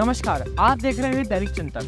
नमस्कार, आप देख रहे हैं दैनिक चिंतन।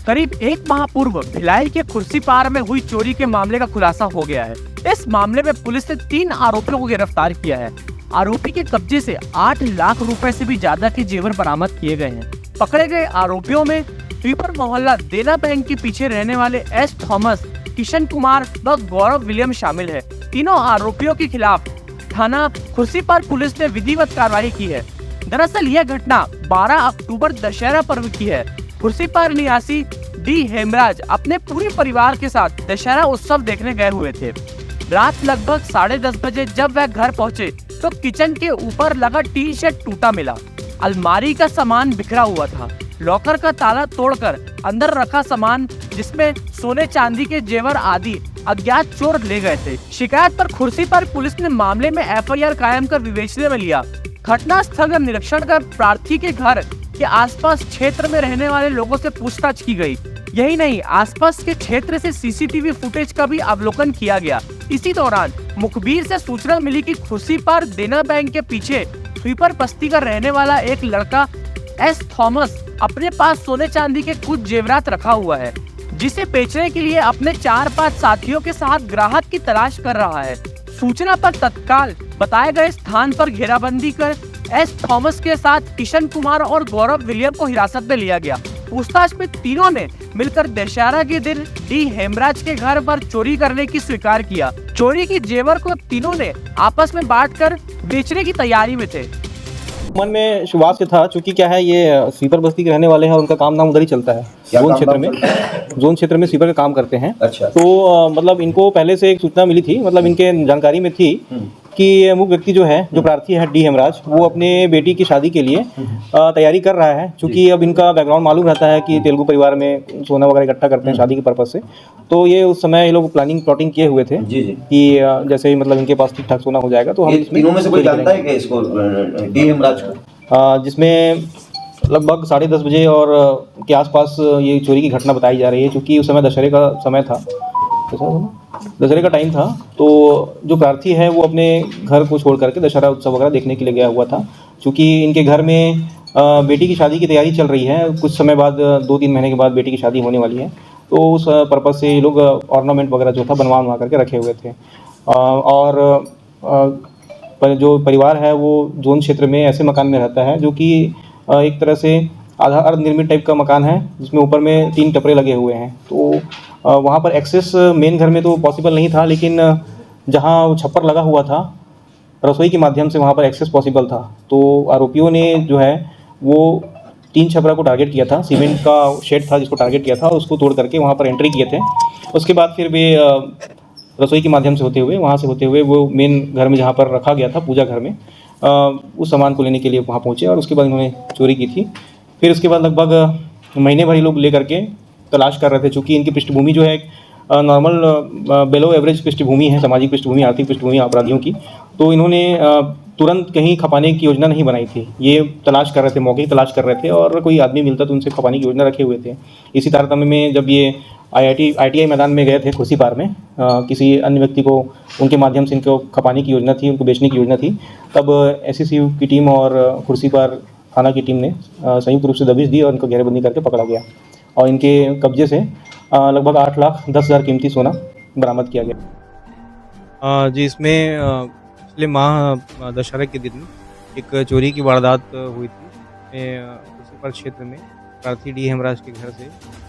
करीब एक माह पूर्व भिलाई के खुर्सीपार में हुई चोरी के मामले का खुलासा हो गया है। इस मामले में पुलिस ने 3 आरोपियों को गिरफ्तार किया है। आरोपी के कब्जे से 8 लाख रुपए से भी ज्यादा के जेवर बरामद किए गए हैं। पकड़े गए आरोपियों में स्वीपर मोहल्ला देना बैंक के पीछे रहने वाले एस थॉमस, किशन कुमार व गौरव विलियम शामिल है। तीनों आरोपियों के खिलाफ थाना खुर्सीपार पुलिस ने विधिवत कार्रवाई की है। दरअसल यह घटना 12 अक्टूबर दशहरा पर्व की है। खुर्सीपार निवासी डी हेमराज अपने पूरे परिवार के साथ दशहरा उत्सव देखने गए हुए थे। रात लगभग 10:30 बजे जब वह घर पहुंचे तो किचन के ऊपर लगा टी शर्ट टूटा मिला। अलमारी का सामान बिखरा हुआ था। लॉकर का ताला तोड़कर अंदर रखा सामान, जिसमें सोने चांदी के जेवर आदि, अज्ञात चोर ले गए थे। शिकायत पर खुर्सीपार पुलिस ने मामले में FIR कायम कर विवेचना में लिया। घटना स्थल का निरीक्षण कर प्रार्थी के घर के आसपास क्षेत्र में रहने वाले लोगों से पूछताछ की गई। यही नहीं, आसपास के क्षेत्र से CCTV फुटेज का भी अवलोकन किया गया। इसी दौरान मुखबिर से सूचना मिली कि खुर्सीपार देना बैंक के पीछे स्वीपर बस्ती का रहने वाला एक लड़का एस थॉमस अपने पास सोने चांदी के कुछ जेवरात रखा हुआ है, जिसे बेचने के लिए अपने 4-5 साथियों के साथ ग्राहक की तलाश कर रहा है। सूचना पर तत्काल बताए गए स्थान पर घेराबंदी कर एस थॉमस के साथ किशन कुमार और गौरव विलियम को हिरासत में लिया गया। पूछताछ में तीनों ने मिलकर दशहरा के दिन डी हेमराज के घर पर चोरी करने की स्वीकार किया। चोरी की जेवर को तीनों ने आपस में बांटकर बेचने की तैयारी में थे। मन में शुरुआत से था, चूंकि क्या है, ये स्वीपर बस्ती के रहने वाले हैं और उनका काम नाम उधर ही चलता है। जोन क्षेत्र में स्वीपर का काम करते हैं। अच्छा। तो मतलब इनको पहले से एक सूचना मिली थी, मतलब इनके जानकारी में थी कि मुख्य व्यक्ति जो है, जो प्रार्थी है डी हेमराज, वो अपने बेटी की शादी के लिए तैयारी कर रहा है। चूंकि अब इनका बैकग्राउंड मालूम रहता है कि तेलुगु परिवार में सोना वगैरह इकट्ठा करते हैं शादी के पर्पज से। तो ये उस समय ये लोग प्लॉटिंग किए हुए थे कि जैसे ही मतलब इनके पास ठीक ठाक सोना हो जाएगा तो हम तीनों में से कोई जानता है कि इसको डी हेमराज को, जिसमें लगभग 10:30 बजे और के आसपास ये चोरी की घटना बताई जा रही है। क्योंकि उस समय दशहरे का समय था, दशहरे का टाइम था। तो जो प्रार्थी है वो अपने घर को छोड़ करके दशहरा उत्सव वगैरह देखने के लिए गया हुआ था। क्योंकि इनके घर में बेटी की शादी की तैयारी चल रही है। कुछ समय बाद, 2-3 महीने के बाद बेटी की शादी होने वाली है। तो उस पर्पज़ से ये लोग ऑर्नामेंट वगैरह जो था बनवा करके रखे हुए थे। और पर जो परिवार है वो जोन क्षेत्र में ऐसे मकान में रहता है जो कि एक तरह से आधा अर्धनिर्मित टाइप का मकान है, जिसमें ऊपर में 3 टपरे लगे हुए हैं। तो वहाँ पर एक्सेस मेन घर में तो पॉसिबल नहीं था, लेकिन जहाँ छप्पर लगा हुआ था रसोई के माध्यम से वहाँ पर एक्सेस पॉसिबल था। तो आरोपियों ने जो है वो 3 छपरा को टारगेट किया था। सीमेंट का शेड था जिसको टारगेट किया था, उसको तोड़ करके वहाँ पर एंट्री किए थे। उसके बाद फिर वे रसोई के माध्यम से वहाँ से होते हुए वो मेन घर में जहाँ पर रखा गया था, पूजा घर में, उस सामान को लेने के लिए वहाँ पहुँचे और उसके बाद इन्होंने चोरी की थी। फिर उसके बाद लगभग महीने भर ये लोग ले करके तलाश कर रहे थे। चूँकि इनकी पृष्ठभूमि जो है नॉर्मल बेलो एवरेज पृष्ठभूमि है, सामाजिक पृष्ठभूमि, आर्थिक पृष्ठभूमि अपराधियों की। तो इन्होंने तुरंत कहीं खपाने की योजना नहीं बनाई थी। ये तलाश कर रहे थे, मौके की तलाश कर रहे थे, और कोई आदमी मिलता तो उनसे खपाने की योजना रखे हुए थे। इसी तारतम्य में जब ये ITI मैदान में गए थे खुर्सीपार में, किसी अन्य व्यक्ति को उनके माध्यम से इनको खपाने की योजना थी, उनको बेचने की योजना थी, तब SCCU की टीम और खुर्सीपार थाना की टीम ने संयुक्त रूप से दबिश दी और इनको घेराबंदी करके पकड़ा गया और इनके कब्जे से लगभग 8,10,000 कीमती सोना बरामद किया गया। जी, इसमें पिछले माह दशहरा के दिन एक चोरी की वारदात हुई थी खुर्सीपार क्षेत्र में। प्रार्थी डी हेमराज के घर से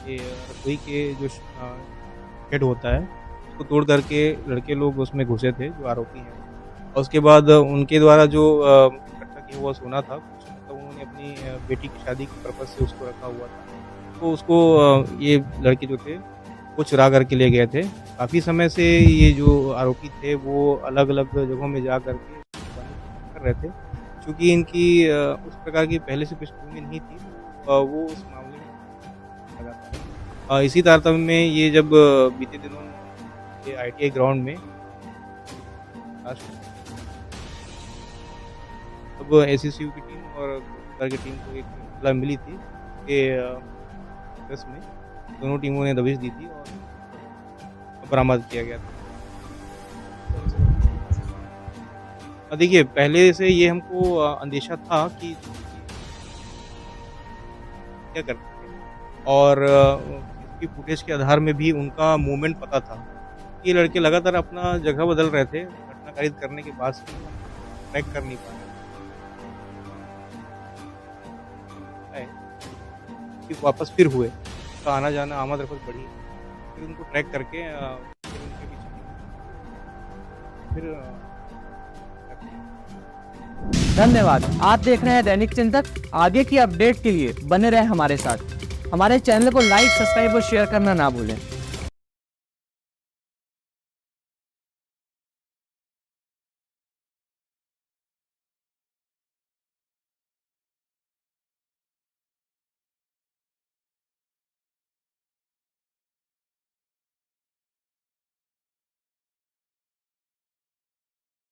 ये रसोई के जो शेड होता है उसको तोड़ करके लड़के लोग उसमें घुसे थे, जो आरोपी हैं। और उसके बाद उनके द्वारा जो इकट्ठा किया हुआ सोना था, मतलब उन्होंने अपनी बेटी की शादी के पर्पज़ से उसको रखा हुआ था। तो उसको ये लड़के जो थे वो चुरा करके ले गए थे। काफ़ी समय से ये जो आरोपी थे वो अलग अलग जगहों में जा करके कर रहे थे। चूँकि इनकी उस प्रकार की पहले से पृष्ठभूमि नहीं थी, वो उस मामले में लगा था। इसी तारतम्य में ये जब बीते दिनों ये ITI ग्राउंड में अब एसएसयू की टीम और सरकार की टीम को एक इत्तला मिली थी कि बस में दोनों टीमों ने दबिश दी थी और बरामद किया गया था। देखिए, पहले से ये हमको अंदेशा था कि क्या करते थे और इसकी फुटेज के आधार में भी उनका मूवमेंट पता था। ये लड़के लगातार अपना जगह बदल रहे थे, घटना कारित करने के बाद से ट्रैक कर नहीं पा रहे। फिर वापस फिर हुए, उसका आना जाना आमद रफत बढ़ी, फिर उनको ट्रैक करके फिर उनके पीछे फिर धन्यवाद। आप देख रहे हैं दैनिक चिंतक। आगे की अपडेट के लिए बने रहें हमारे साथ। हमारे चैनल को लाइक, सब्सक्राइब और शेयर करना ना भूलें।